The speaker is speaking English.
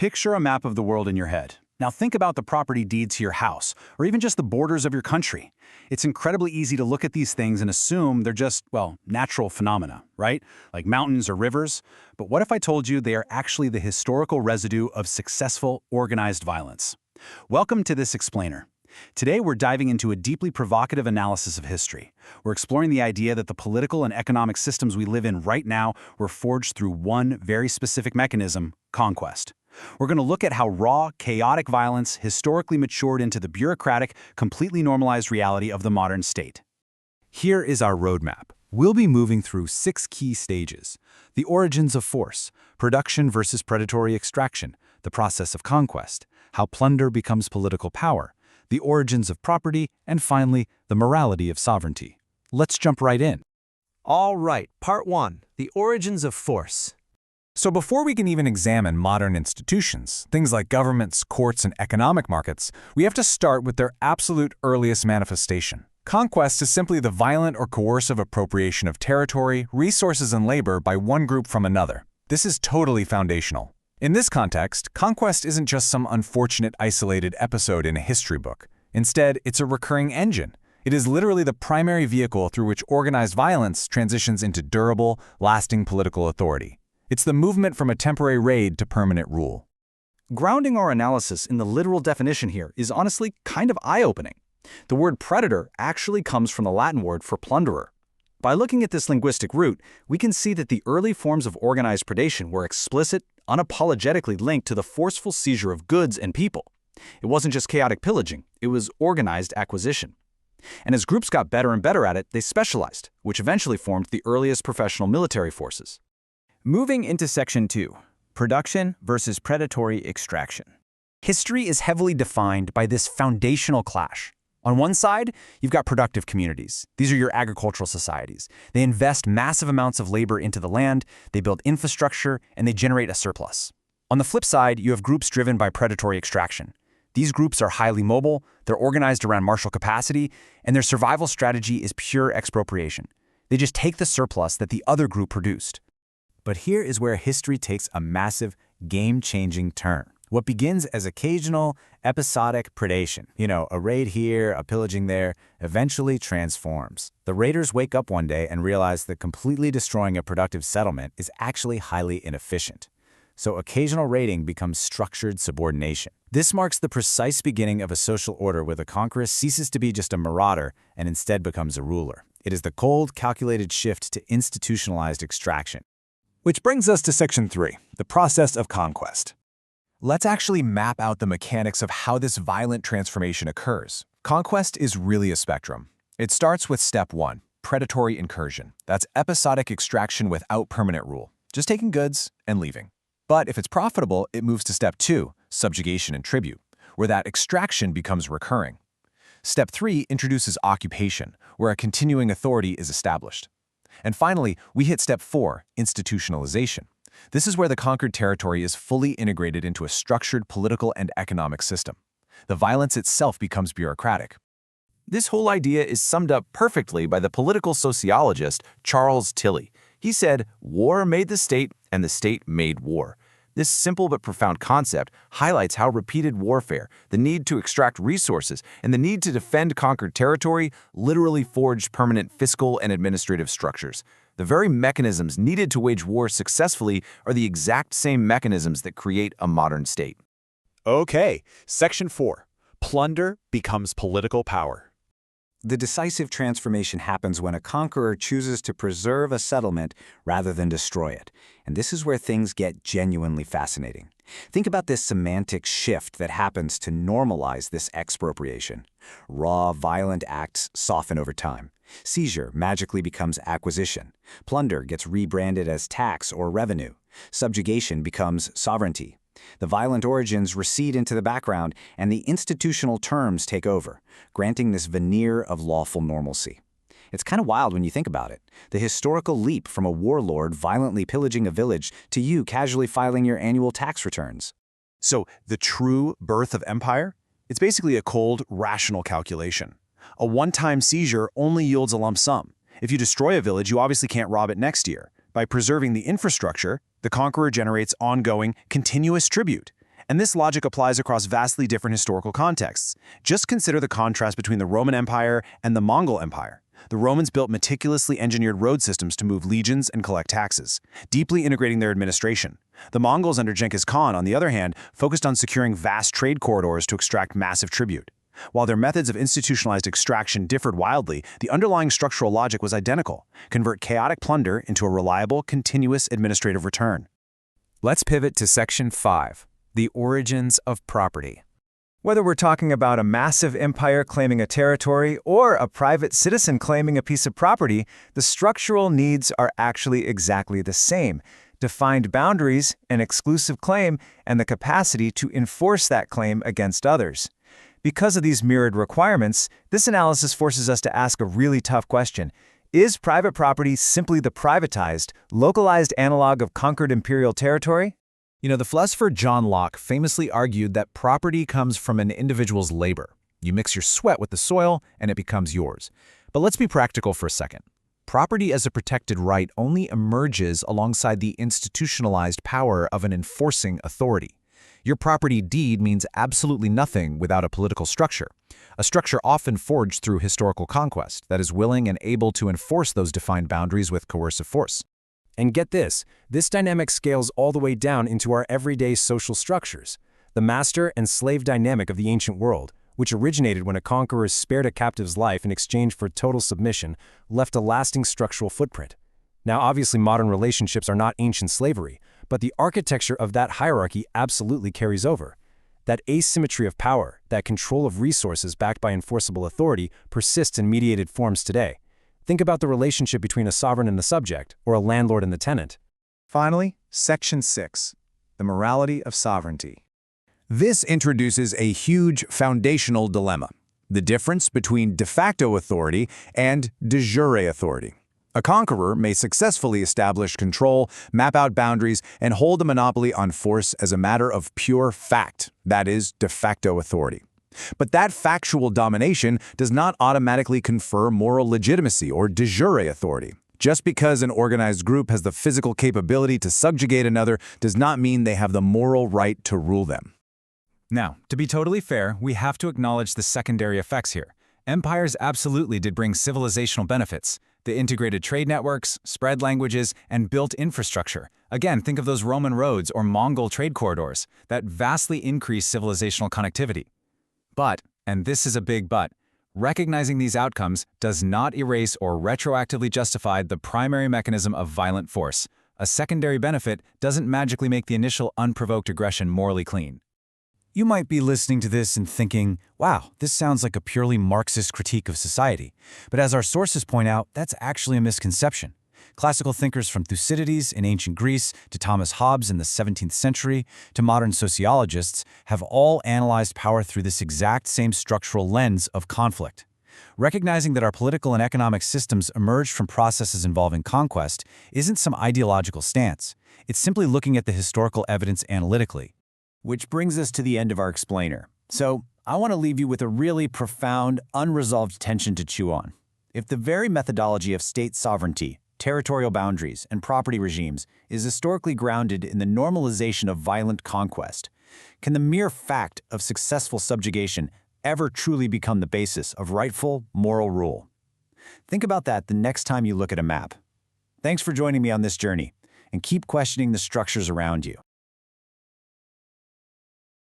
Picture a map of the world in your head. Now think about the property deed to your house, or even just the borders of your country. It's incredibly easy to look at these things and assume they're just, well, natural phenomena, right? Like mountains or rivers. But what if I told you they are actually the historical residue of successful, organized violence? Welcome to This Explainer. Today we're diving into a deeply provocative analysis of history. We're exploring the idea that the political and economic systems we live in right now were forged through one very specific mechanism: conquest. We're going to look at how raw, chaotic violence historically matured into the bureaucratic, completely normalized reality of the modern state. Here is our roadmap. We'll be moving through 6 key stages: the origins of force, production versus predatory extraction, the process of conquest, how plunder becomes political power, the origins of property, and finally, the morality of sovereignty. Let's jump right in. All right, Part 1, the origins of force. So before we can even examine modern institutions, things like governments, courts, and economic markets, we have to start with their absolute earliest manifestation. Conquest is simply the violent or coercive appropriation of territory, resources, and labor by one group from another. This is totally foundational. In this context, conquest isn't just some unfortunate isolated episode in a history book. Instead, it's a recurring engine. It is literally the primary vehicle through which organized violence transitions into durable, lasting political authority. It's the movement from a temporary raid to permanent rule. Grounding our analysis in the literal definition here is honestly kind of eye-opening. The word predator actually comes from the Latin word for plunderer. By looking at this linguistic root, we can see that the early forms of organized predation were explicit, unapologetically linked to the forceful seizure of goods and people. It wasn't just chaotic pillaging, it was organized acquisition. And as groups got better and better at it, they specialized, which eventually formed the earliest professional military forces. Moving into Section 2, production versus predatory extraction. History is heavily defined by this foundational clash. On one side, you've got productive communities. These are your agricultural societies. They invest massive amounts of labor into the land, they build infrastructure, and they generate a surplus. On the flip side, you have groups driven by predatory extraction. These groups are highly mobile, they're organized around martial capacity, and their survival strategy is pure expropriation. They just take the surplus that the other group produced. But here is where history takes a massive, game-changing turn. What begins as occasional, episodic predation, a raid here, a pillaging there, eventually transforms. The raiders wake up one day and realize that completely destroying a productive settlement is actually highly inefficient. So occasional raiding becomes structured subordination. This marks the precise beginning of a social order where the conqueror ceases to be just a marauder and instead becomes a ruler. It is the cold, calculated shift to institutionalized extraction. Which brings us to Section 3, the process of conquest. Let's actually map out the mechanics of how this violent transformation occurs. Conquest is really a spectrum. It starts with Step 1, predatory incursion. That's episodic extraction without permanent rule, just taking goods and leaving. But if it's profitable, it moves to Step 2, subjugation and tribute, where that extraction becomes recurring. Step 3 introduces occupation, where a continuing authority is established. And finally, we hit Step 4, institutionalization. This is where the conquered territory is fully integrated into a structured political and economic system. The violence itself becomes bureaucratic. This whole idea is summed up perfectly by the political sociologist Charles Tilly. He said, "War made the state, and the state made war." This simple but profound concept highlights how repeated warfare, the need to extract resources, and the need to defend conquered territory literally forged permanent fiscal and administrative structures. The very mechanisms needed to wage war successfully are the exact same mechanisms that create a modern state. Okay, Section 4. Plunder becomes political power. The decisive transformation happens when a conqueror chooses to preserve a settlement rather than destroy it. And this is where things get genuinely fascinating. Think about this semantic shift that happens to normalize this expropriation. Raw, violent acts soften over time. Seizure magically becomes acquisition. Plunder gets rebranded as tax or revenue. Subjugation becomes sovereignty. The violent origins recede into the background, and the institutional terms take over, granting this veneer of lawful normalcy. It's kind of wild when you think about it. The historical leap from a warlord violently pillaging a village to you casually filing your annual tax returns. So, the true birth of empire? It's basically a cold, rational calculation. A one-time seizure only yields a lump sum. If you destroy a village, you obviously can't rob it next year. By preserving the infrastructure, the conqueror generates ongoing, continuous tribute. And this logic applies across vastly different historical contexts. Just consider the contrast between the Roman Empire and the Mongol Empire. The Romans built meticulously engineered road systems to move legions and collect taxes, deeply integrating their administration. The Mongols under Genghis Khan, on the other hand, focused on securing vast trade corridors to extract massive tribute. While their methods of institutionalized extraction differed wildly, the underlying structural logic was identical: convert chaotic plunder into a reliable, continuous administrative return. Let's pivot to Section 5, the origins of property. Whether we're talking about a massive empire claiming a territory or a private citizen claiming a piece of property, the structural needs are actually exactly the same: defined boundaries, an exclusive claim, and the capacity to enforce that claim against others. Because of these mirrored requirements, this analysis forces us to ask a really tough question. Is private property simply the privatized, localized analog of conquered imperial territory? You know, the philosopher John Locke famously argued that property comes from an individual's labor. You mix your sweat with the soil, and it becomes yours. But let's be practical for a second. Property as a protected right only emerges alongside the institutionalized power of an enforcing authority. Your property deed means absolutely nothing without a political structure, a structure often forged through historical conquest that is willing and able to enforce those defined boundaries with coercive force. And get this dynamic scales all the way down into our everyday social structures. The master and slave dynamic of the ancient world, which originated when a conqueror spared a captive's life in exchange for total submission, left a lasting structural footprint. Now, obviously, modern relationships are not ancient slavery, but the architecture of that hierarchy absolutely carries over. That asymmetry of power, that control of resources backed by enforceable authority, persists in mediated forms today. Think about the relationship between a sovereign and the subject, or a landlord and the tenant. Finally, Section 6, the morality of sovereignty. This introduces a huge foundational dilemma: the difference between de facto authority and de jure authority. A conqueror may successfully establish control, map out boundaries, and hold a monopoly on force as a matter of pure fact, that is, de facto authority. But that factual domination does not automatically confer moral legitimacy or de jure authority. Just because an organized group has the physical capability to subjugate another does not mean they have the moral right to rule them. Now, to be totally fair, we have to acknowledge the secondary effects here. Empires absolutely did bring civilizational benefits. They integrated trade networks, spread languages, and built infrastructure. Again, think of those Roman roads or Mongol trade corridors that vastly increased civilizational connectivity. But, and this is a big but, recognizing these outcomes does not erase or retroactively justify the primary mechanism of violent force. A secondary benefit doesn't magically make the initial unprovoked aggression morally clean. You might be listening to this and thinking, wow, this sounds like a purely Marxist critique of society. But as our sources point out, that's actually a misconception. Classical thinkers from Thucydides in ancient Greece to Thomas Hobbes in the 17th century to modern sociologists have all analyzed power through this exact same structural lens of conflict. Recognizing that our political and economic systems emerged from processes involving conquest isn't some ideological stance. It's simply looking at the historical evidence analytically. Which brings us to the end of our explainer. So, I want to leave you with a really profound, unresolved tension to chew on. If the very methodology of state sovereignty, territorial boundaries, and property regimes is historically grounded in the normalization of violent conquest, can the mere fact of successful subjugation ever truly become the basis of rightful, moral rule? Think about that the next time you look at a map. Thanks for joining me on this journey, and keep questioning the structures around you.